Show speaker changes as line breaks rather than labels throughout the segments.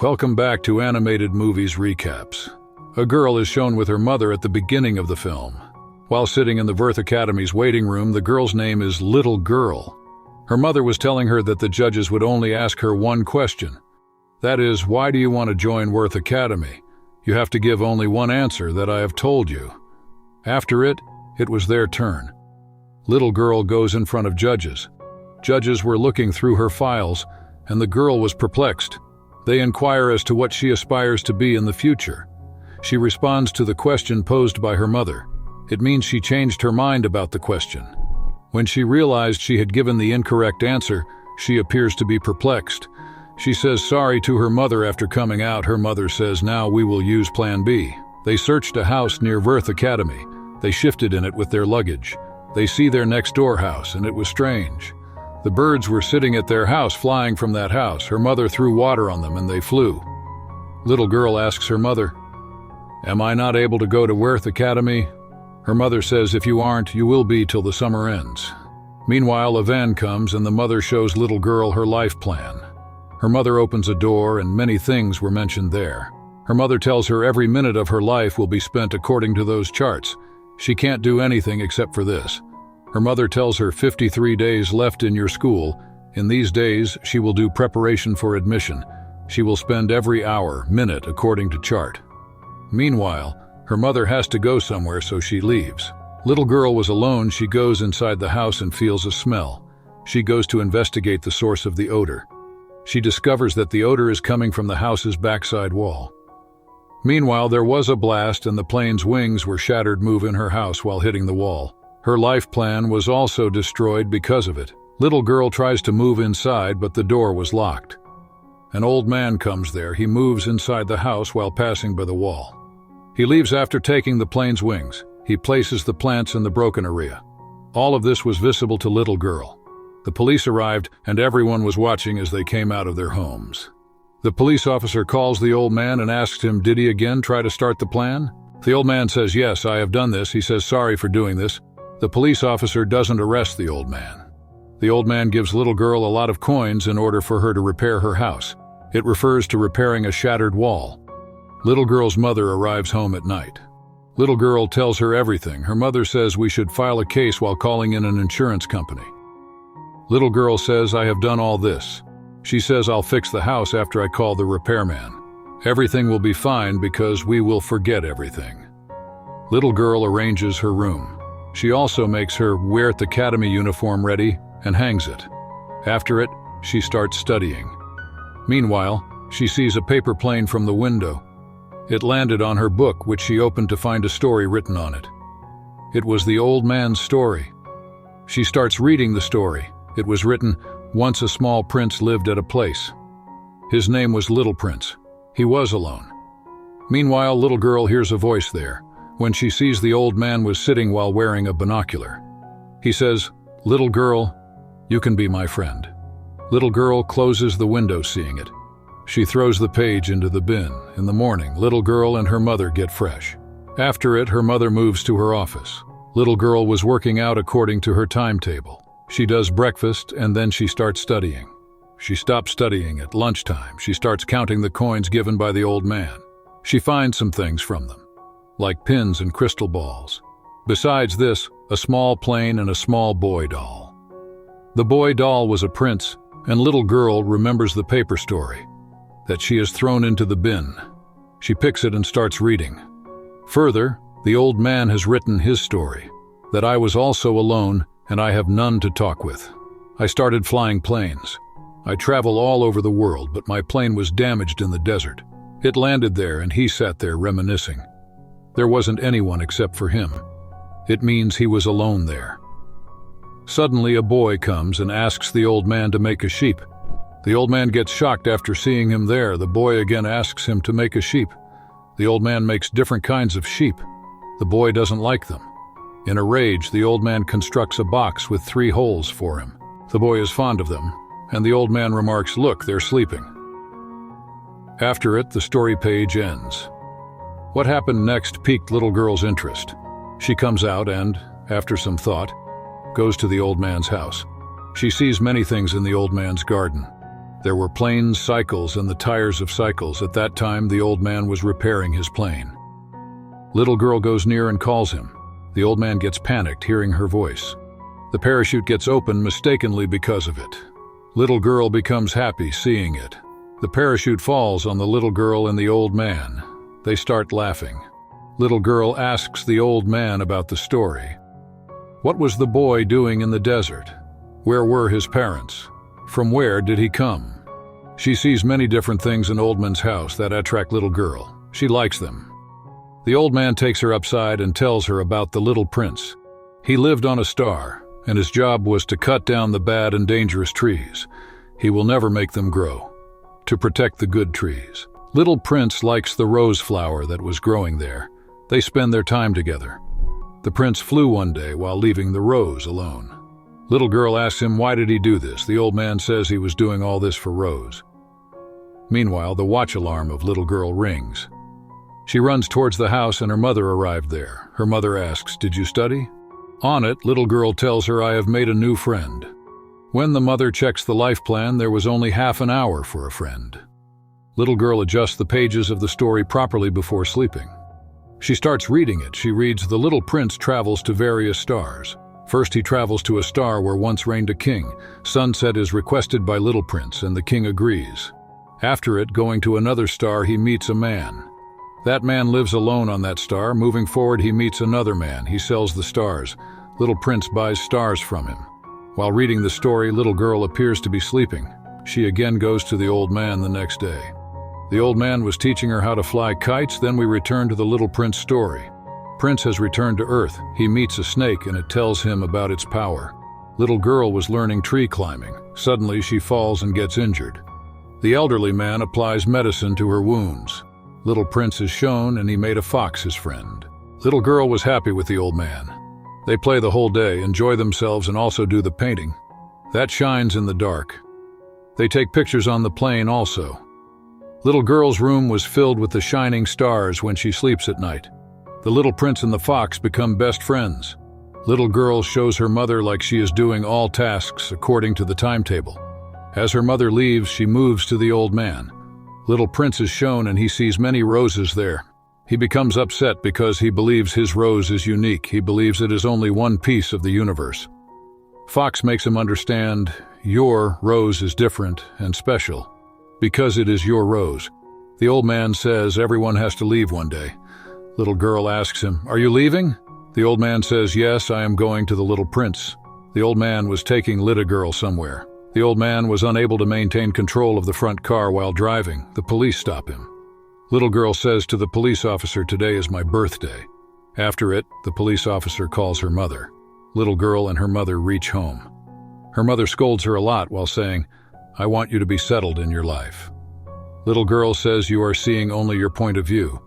Welcome back to Animated Movies Recaps. A girl is shown with her mother at the beginning of the film. While sitting in the 𝒂𝒂 Academy's waiting room, the girl's name is Little Girl. Her mother was telling her that the judges would only ask her one question. That is, why do you want to join 𝒂𝒂 Academy? You have to give only one answer that I have told you. After it was their turn. Little Girl goes in front of judges. Judges were looking through her files, and the girl was perplexed. They inquire as to what she aspires to be in the future. She responds to the question posed by her mother. It means she changed her mind about the question. When she realized she had given the incorrect answer, she appears to be perplexed. She says sorry to her mother after coming out. Her mother says, now we will use plan B. They searched a house near 𝒂𝒂 Academy. They shifted in it with their luggage. They see their next door house, and it was strange. The birds were sitting at their house, flying from that house. Her mother threw water on them and they flew. Little Girl asks her mother, am I not able to go to 𝒂𝒂 Academy? Her mother says, if you aren't, you will be till the summer ends. Meanwhile, a van comes and the mother shows Little Girl her life plan. Her mother opens a door and many things were mentioned there. Her mother tells her every minute of her life will be spent according to those charts. She can't do anything except for this. Her mother tells her 53 days left in your school. In these days, she will do preparation for admission. She will spend every hour, minute, according to chart. Meanwhile, her mother has to go somewhere, so she leaves. Little Girl was alone. She goes inside the house and feels a smell. She goes to investigate the source of the odor. She discovers that the odor is coming from the house's backside wall. Meanwhile, there was a blast and the plane's wings were shattered move in her house while hitting the wall. Her life plan was also destroyed because of it. Little Girl tries to move inside, but the door was locked. An old man comes there. He moves inside the house while passing by the wall. He leaves after taking the plane's wings. He places the plants in the broken area. All of this was visible to Little Girl. The police arrived, and everyone was watching as they came out of their homes. The police officer calls the old man and asks him, did he again try to start the plan? The old man says, yes, I have done this. He says, sorry for doing this. The police officer doesn't arrest the old man. The old man gives Little Girl a lot of coins in order for her to repair her house. It refers to repairing a shattered wall. Little Girl's mother arrives home at night. Little Girl tells her everything. Her mother says we should file a case while calling in an insurance company. Little Girl says, I have done all this. She says, I'll fix the house after I call the repairman. Everything will be fine because we will forget everything. Little Girl arranges her room. She also makes her 𝒂𝒂 Academy uniform ready and hangs it. After it, she starts studying. Meanwhile, she sees a paper plane from the window. It landed on her book, which she opened to find a story written on it. It was the old man's story. She starts reading the story. It was written, once a small prince lived at a place. His name was Little Prince. He was alone. Meanwhile, Little Girl hears a voice there. When she sees the old man was sitting while wearing a binocular. He says, Little Girl, you can be my friend. Little Girl closes the window seeing it. She throws the page into the bin. In the morning, Little Girl and her mother get fresh. After it, her mother moves to her office. Little Girl was working out according to her timetable. She does breakfast and then she starts studying. She stops studying at lunchtime. She starts counting the coins given by the old man. She finds some things from them, like pins and crystal balls. Besides this, a small plane and a small boy doll. The boy doll was a prince, and Little Girl remembers the paper story that she has thrown into the bin. She picks it and starts reading. Further, the old man has written his story, that I was also alone and I have none to talk with. I started flying planes. I travel all over the world, but my plane was damaged in the desert. It landed there and he sat there reminiscing. There wasn't anyone except for him. It means he was alone there. Suddenly a boy comes and asks the old man to make a sheep. The old man gets shocked after seeing him there. The boy again asks him to make a sheep. The old man makes different kinds of sheep. The boy doesn't like them. In a rage, the old man constructs a box with 3 holes for him. The boy is fond of them, and the old man remarks, look, they're sleeping. After it, the story page ends. What happened next piqued Little Girl's interest. She comes out and, after some thought, goes to the old man's house. She sees many things in the old man's garden. There were planes, cycles, and the tires of cycles. At that time, the old man was repairing his plane. Little girl goes near and calls him. The old man gets panicked hearing her voice. The parachute gets open mistakenly because of it. Little girl becomes happy seeing it. The parachute falls on the little girl and the old man. They start laughing. Little girl asks the old man about the story. What was the boy doing in the desert? Where were his parents? From where did he come? She sees many different things in old man's house that attract little girl. She likes them. The old man takes her upside and tells her about the little prince. He lived on a star, and his job was to cut down the bad and dangerous trees. He will never make them grow, to protect the good trees. Little prince likes the rose flower that was growing there. They spend their time together. The prince flew one day while leaving the rose alone. Little girl asks him why did he do this. The old man says he was doing all this for Rose. Meanwhile, the watch alarm of little girl rings. She runs towards the house and her mother arrived there. Her mother asks, "Did you study?" On it, little girl tells her, "I have made a new friend." When the mother checks the life plan, there was only half an hour for a friend. Little girl adjusts the pages of the story properly before sleeping. She starts reading it. She reads, "The little prince travels to various stars. First he travels to a star where once reigned a king. Sunset is requested by little prince and the king agrees. After it, going to another star, he meets a man. That man lives alone on that star. Moving forward, he meets another man. He sells the stars. Little prince buys stars from him. While reading the story, little girl appears to be sleeping. She again goes to the old man the next day. The old man was teaching her how to fly kites. Then we return to the little prince story. Prince has returned to Earth. He meets a snake and it tells him about its power. Little girl was learning tree climbing. Suddenly she falls and gets injured. The elderly man applies medicine to her wounds. Little prince is shown and he made a fox his friend. Little girl was happy with the old man. They play the whole day, enjoy themselves, and also do the painting. That shines in the dark. They take pictures on the plane also. Little girl's room was filled with the shining stars when she sleeps at night. The little prince and the fox become best friends. Little girl shows her mother like she is doing all tasks according to the timetable. As her mother leaves, she moves to the old man. Little prince is shown and he sees many roses there. He becomes upset because he believes his rose is unique. He believes it is only one piece of the universe. Fox makes him understand, your rose is different and special, because it is your rose. The old man says everyone has to leave one day. Little girl asks him, "Are you leaving?" The old man says, "Yes, I am going to the little prince." The old man was taking little girl somewhere. The old man was unable to maintain control of the front car while driving. The police stop him. Little girl says to the police officer, "Today is my birthday." After it, the police officer calls her mother. Little girl and her mother reach home. Her mother scolds her a lot while saying, "I want you to be settled in your life." Little girl says, "You are seeing only your point of view.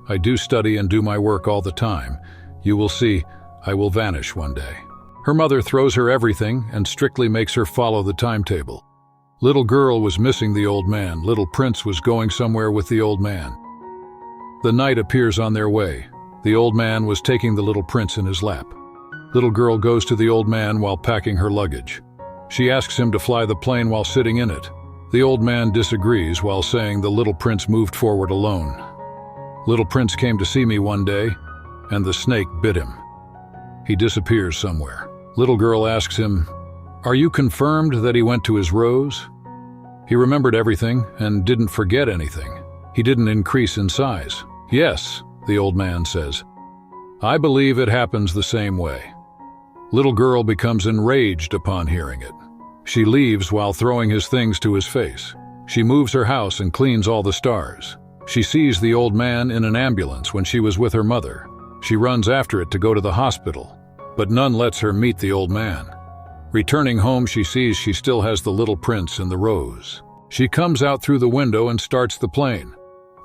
I do study and do my work all the time. You will see, I will vanish one day." Her mother throws her everything and strictly makes her follow the timetable. Little girl was missing the old man. Little prince was going somewhere with the old man. The night appears on their way. The old man was taking the little prince in his lap. Little girl goes to the old man while packing her luggage. She asks him to fly the plane while sitting in it. The old man disagrees while saying the little prince moved forward alone. Little prince came to see me one day, and the snake bit him. He disappears somewhere. Little girl asks him, "Are you confirmed that he went to his rose?" He remembered everything and didn't forget anything. He didn't increase in size. "Yes," the old man says. "I believe it happens the same way." Little girl becomes enraged upon hearing it. She leaves while throwing his things to his face. She moves her house and cleans all the stars. She sees the old man in an ambulance when she was with her mother. She runs after it to go to the hospital, but none lets her meet the old man. Returning home, she sees she still has the little prince and the rose. She comes out through the window and starts the plane.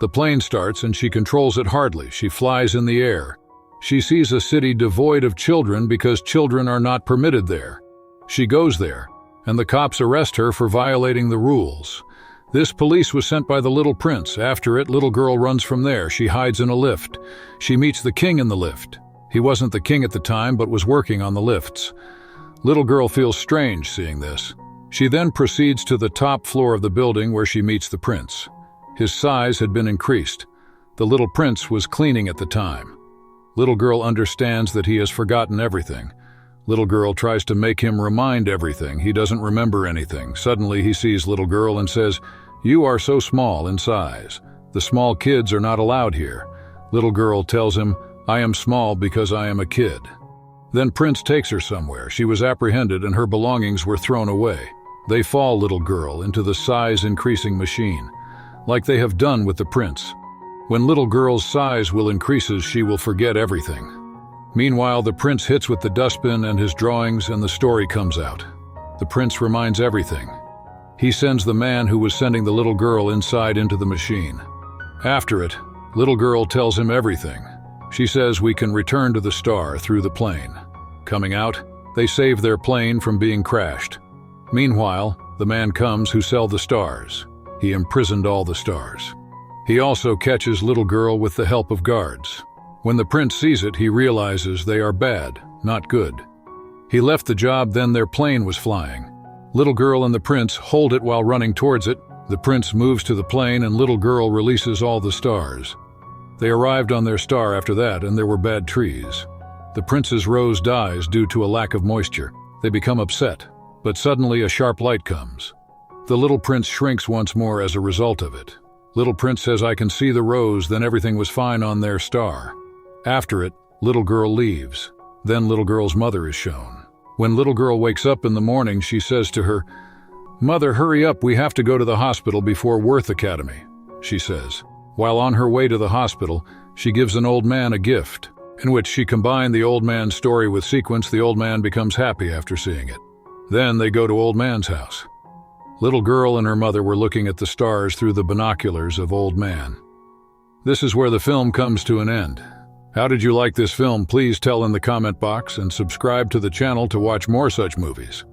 The plane starts and she controls it hardly. She flies in the air. She sees a city devoid of children because children are not permitted there. She goes there, and the cops arrest her for violating the rules. This police was sent by the little prince. After it, little girl runs from there. She hides in a lift. She meets the king in the lift. He wasn't the king at the time, but was working on the lifts. Little girl feels strange seeing this. She then proceeds to the top floor of the building where she meets the prince. His size had been increased. The little prince was cleaning at the time. Little girl understands that he has forgotten everything. Little girl tries to make him remind everything. He doesn't remember anything. Suddenly he sees little girl and says, "You are so small in size. The small kids are not allowed here." Little girl tells him, "I am small because I am a kid." Then prince takes her somewhere. She was apprehended and her belongings were thrown away. They fall, little girl, into the size-increasing machine, like they have done with the prince. When little girl's size will increases, she will forget everything. Meanwhile, the prince hits with the dustbin and his drawings, and the story comes out. The prince reminds everything. He sends the man who was sending the little girl inside into the machine. After it, little girl tells him everything. She says we can return to the star through the plane. Coming out, they save their plane from being crashed. Meanwhile, the man comes who sell the stars. He imprisoned all the stars. He also catches little girl with the help of guards. When the prince sees it, he realizes they are bad, not good. He left the job, then their plane was flying. Little girl and the prince hold it while running towards it. The prince moves to the plane and little girl releases all the stars. They arrived on their star after that, and there were bad trees. The prince's rose dies due to a lack of moisture. They become upset, but suddenly a sharp light comes. The little prince shrinks once more as a result of it. Little prince says, "I can see the rose," then everything was fine on their star. After it, little girl leaves. Then little girl's mother is shown. When little girl wakes up in the morning, she says to her, "Mother, hurry up, we have to go to the hospital before 𝒸𝒂𝓃𝓄," she says. While on her way to the hospital, she gives an old man a gift, in which she combined the old man's story with sequence. The old man becomes happy after seeing it. Then they go to old man's house. Little girl and her mother were looking at the stars through the binoculars of old man. This is where the film comes to an end. How did you like this film? Please tell in the comment box and subscribe to the channel to watch more such movies.